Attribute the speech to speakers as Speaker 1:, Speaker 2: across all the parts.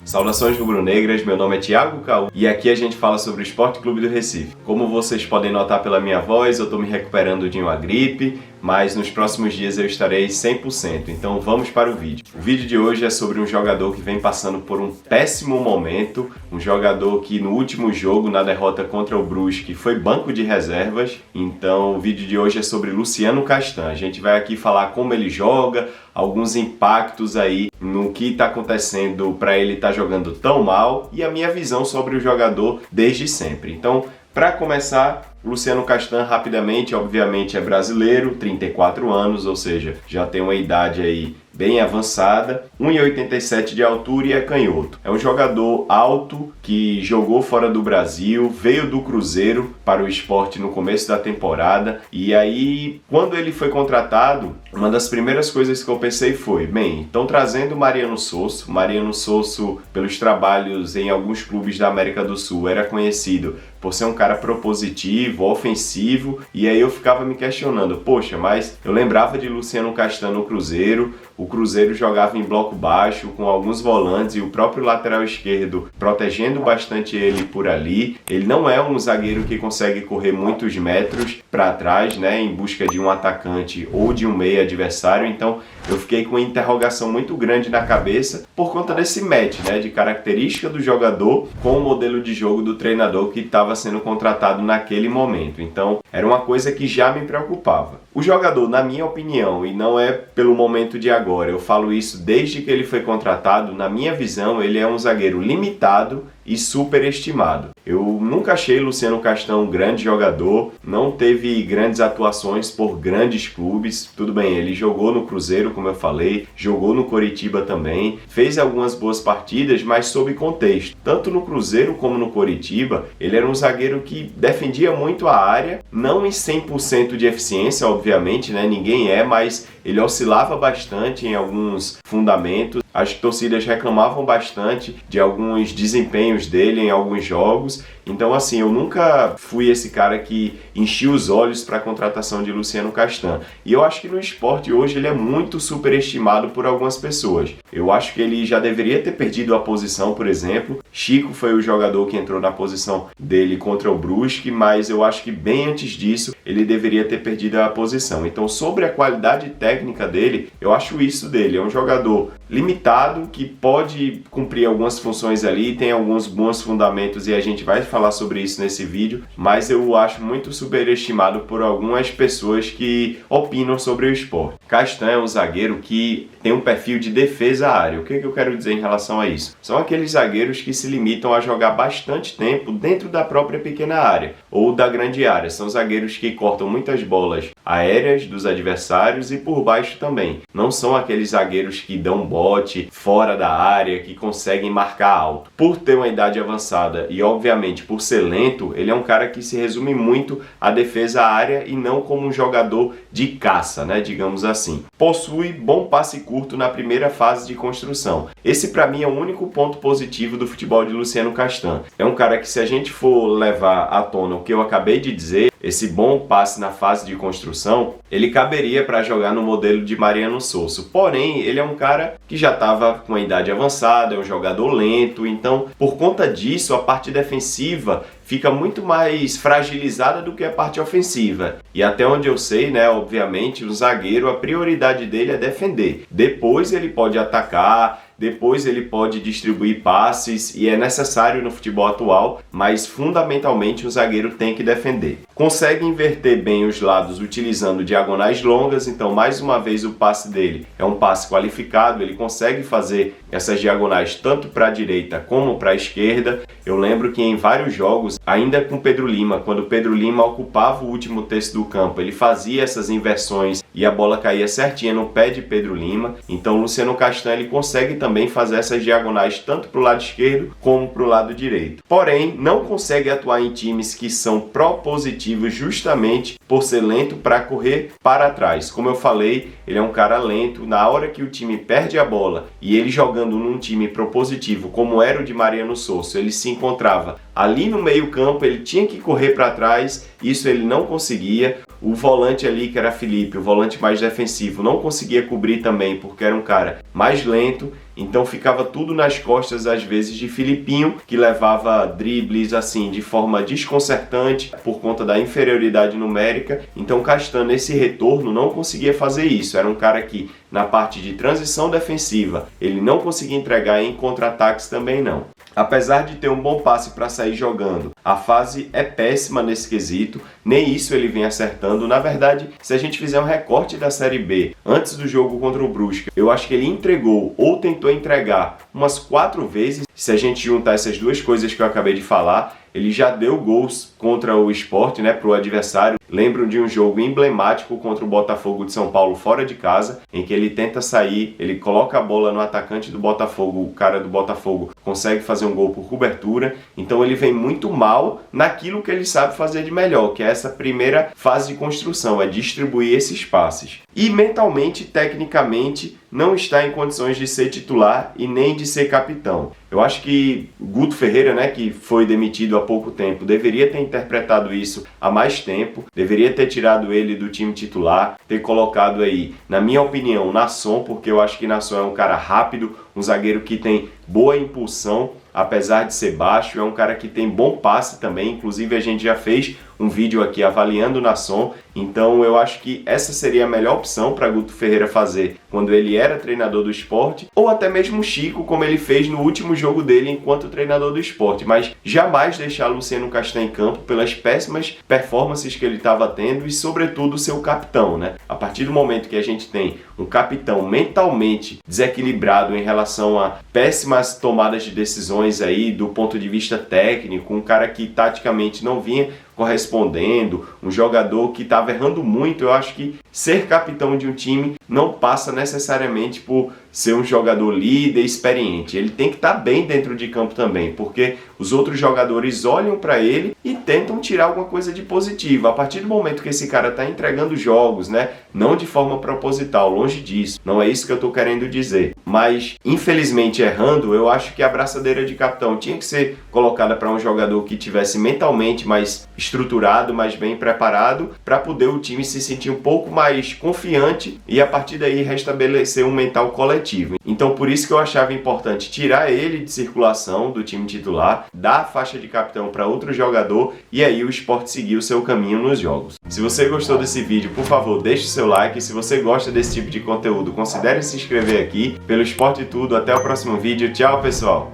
Speaker 1: Saudações rubro-negras, meu nome é Thiago Caú e aqui a gente fala sobre o Esporte Clube do Recife. Como vocês podem notar pela minha voz, eu estou me recuperando de uma gripe, mas nos próximos dias eu estarei 100%, então vamos para o vídeo. O vídeo de hoje é sobre um jogador que vem passando por um péssimo momento, um jogador que no último jogo, na derrota contra o Brusque, foi banco de reservas, então o vídeo de hoje é sobre Luciano Castan. A gente vai aqui falar como ele joga, alguns impactos aí no que está acontecendo para ele estar jogando tão mal e a minha visão sobre o jogador desde sempre. Então, para começar, Luciano Castan rapidamente, obviamente é brasileiro, 34 anos, ou seja, já tem uma idade aí bem avançada, 1,87 de altura e é canhoto. É um jogador alto que jogou fora do Brasil, veio do Cruzeiro para o Sport no começo da temporada e aí, quando ele foi contratado, uma das primeiras coisas que eu pensei foi, bem, estão trazendo o Mariano Sosso. Mariano Sosso, pelos trabalhos em alguns clubes da América do Sul, era conhecido por ser um cara propositivo, ofensivo, e aí eu ficava me questionando, poxa, mas eu lembrava de Luciano Castan no Cruzeiro, o Cruzeiro jogava em bloco baixo, com alguns volantes e o próprio lateral esquerdo protegendo bastante ele por ali. Ele não é um zagueiro que consegue correr muitos metros para trás, né, em busca de um atacante ou de um meia adversário, então eu fiquei com uma interrogação muito grande na cabeça por conta desse match, né, de característica do jogador com o modelo de jogo do treinador que estava sendo contratado naquele momento. Então, era uma coisa que já me preocupava. O jogador, na minha opinião, e não é pelo momento de agora, eu falo isso desde que ele foi contratado, na minha visão, ele é um zagueiro limitado e superestimado. Eu nunca achei Luciano Castan um grande jogador, não teve grandes atuações por grandes clubes. Tudo bem, ele jogou no Cruzeiro, como eu falei, jogou no Coritiba também, fez algumas boas partidas, mas sob contexto. Tanto no Cruzeiro como no Coritiba, ele era um zagueiro que defendia muito a área, não em 100% de eficiência, obviamente, né? Ninguém é, mas ele oscilava bastante em alguns fundamentos. As torcidas reclamavam bastante de alguns desempenhos dele em alguns jogos. Então, assim, eu nunca fui esse cara que enchia os olhos para a contratação de Luciano Castan. E eu acho que no esporte hoje ele é muito superestimado por algumas pessoas. Eu acho que ele já deveria ter perdido a posição, por exemplo. Chico foi o jogador que entrou na posição dele contra o Brusque, mas eu acho que bem antes disso ele deveria ter perdido a posição. Então, sobre a qualidade técnica dele, eu acho isso dele. É um jogador limitado, que pode cumprir algumas funções ali, tem alguns bons fundamentos e a gente vai falar sobre isso nesse vídeo, mas eu acho muito superestimado por algumas pessoas que opinam sobre o esporte. Castan é um zagueiro que tem um perfil de defesa à área. O que eu quero dizer em relação a isso? São aqueles zagueiros que se limitam a jogar bastante tempo dentro da própria pequena área ou da grande área. São zagueiros que cortam muitas bolas aéreas dos adversários e por baixo também. Não são aqueles zagueiros que dão bote fora da área, que conseguem marcar alto. Por ter uma idade avançada e obviamente por ser lento, ele é um cara que se resume muito à defesa à área e não como um jogador de caça, né, digamos assim. Possui bom passe curto na primeira fase de construção. Esse para mim é o único ponto positivo do futebol de Luciano Castan. É um cara que, se a gente for levar à tona o que eu acabei de dizer, esse bom passe na fase de construção, ele caberia para jogar no modelo de Mariano Sosso. Porém, ele é um cara que já estava com a idade avançada, é um jogador lento, então, por conta disso, a parte defensiva fica muito mais fragilizada do que a parte ofensiva. E até onde eu sei, né, obviamente, o zagueiro, a prioridade dele é defender. Depois ele pode atacar, depois ele pode distribuir passes e é necessário no futebol atual, mas fundamentalmente o zagueiro tem que defender. Consegue inverter bem os lados utilizando diagonais longas, então mais uma vez o passe dele é um passe qualificado, ele consegue fazer essas diagonais tanto para a direita como para a esquerda. Eu lembro que em vários jogos, ainda com Pedro Lima, quando Pedro Lima ocupava o último terço do campo, ele fazia essas inversões e a bola caía certinha no pé de Pedro Lima. Então o Luciano Castan ele consegue também fazer essas diagonais tanto para o lado esquerdo como para o lado direito. Porém, não consegue atuar em times que são propositivos justamente por ser lento para correr para trás. Como eu falei, ele é um cara lento. Na hora que o time perde a bola e ele jogando num time propositivo como era o de Mariano Sosso, ele se encontrava ali no meio campo, ele tinha que correr para trás, isso ele não conseguia. o volante ali, que era Felipe, o volante mais defensivo, não conseguia cobrir também, porque era um cara mais lento, então ficava tudo nas costas, às vezes, de Filipinho, que levava dribles assim de forma desconcertante por conta da inferioridade numérica. Então Castanho, nesse retorno, não conseguia fazer isso. Era um cara que, na parte de transição defensiva, ele não conseguia entregar, e em contra-ataques também não. Apesar de ter um bom passe para sair jogando, a fase é péssima nesse quesito, nem isso ele vem acertando. Na verdade, se a gente fizer um recorte da Série B, antes do jogo contra o Brusque, eu acho que ele entregou ou tentou entregar umas 4 vezes. Se a gente juntar essas duas coisas que eu acabei de falar, ele já deu gols contra o Sport, né, para o adversário. Lembro de um jogo emblemático contra o Botafogo de São Paulo fora de casa, em que ele tenta sair, ele coloca a bola no atacante do Botafogo, o cara do Botafogo consegue fazer um gol por cobertura. Então ele vem muito mal naquilo que ele sabe fazer de melhor, que é essa primeira fase de construção, é distribuir esses passes. E mentalmente, tecnicamente, não está em condições de ser titular e nem de ser capitão. Eu acho que Guto Ferreira, né, que foi demitido há pouco tempo, deveria ter interpretado isso há mais tempo, deveria ter tirado ele do time titular, ter colocado aí, na minha opinião, Nasson, porque eu acho que Nasson é um cara rápido, um zagueiro que tem boa impulsão, apesar de ser baixo, é um cara que tem bom passe também. Inclusive a gente já fez um vídeo aqui avaliando o Nasson, então eu acho que essa seria a melhor opção para Guto Ferreira fazer quando ele era treinador do Sport, ou até mesmo Chico, como ele fez no último jogo dele enquanto treinador do Sport, mas jamais deixar Luciano Castanho em campo pelas péssimas performances que ele estava tendo e sobretudo seu capitão, né? A partir do momento que a gente tem um capitão mentalmente desequilibrado em relação a péssimas tomadas de decisões aí do ponto de vista técnico, um cara que taticamente não vinha correspondendo, um jogador que estava errando muito, eu acho que ser capitão de um time não passa necessariamente por ser um jogador líder, experiente. Ele tem que estar bem dentro de campo também, porque os outros jogadores olham para ele e tentam tirar alguma coisa de positiva. A partir do momento que esse cara está entregando jogos, né, não de forma proposital, longe disso, não é isso que eu estou querendo dizer, mas infelizmente errando, eu acho que a braçadeira de capitão tinha que ser colocada para um jogador que tivesse mentalmente mais estruturado, mais bem preparado, para poder o time se sentir um pouco mais confiante e a partir daí restabelecer um mental coletivo. Então por isso que eu achava importante tirar ele de circulação do time titular, dar a faixa de capitão para outro jogador e aí o Sport seguir o seu caminho nos jogos. Se você gostou desse vídeo, por favor, deixe seu like. Se você gosta desse tipo de conteúdo, considere se inscrever aqui. Pelo Sport Tudo, até o próximo vídeo. Tchau, pessoal!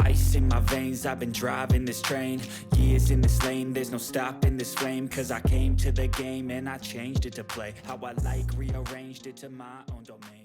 Speaker 2: Ice in my veins, I've been driving this train. Years in this lane, there's no stopping this flame. Cause I came to the game and I changed it to play how I like, rearranged it to my own domain.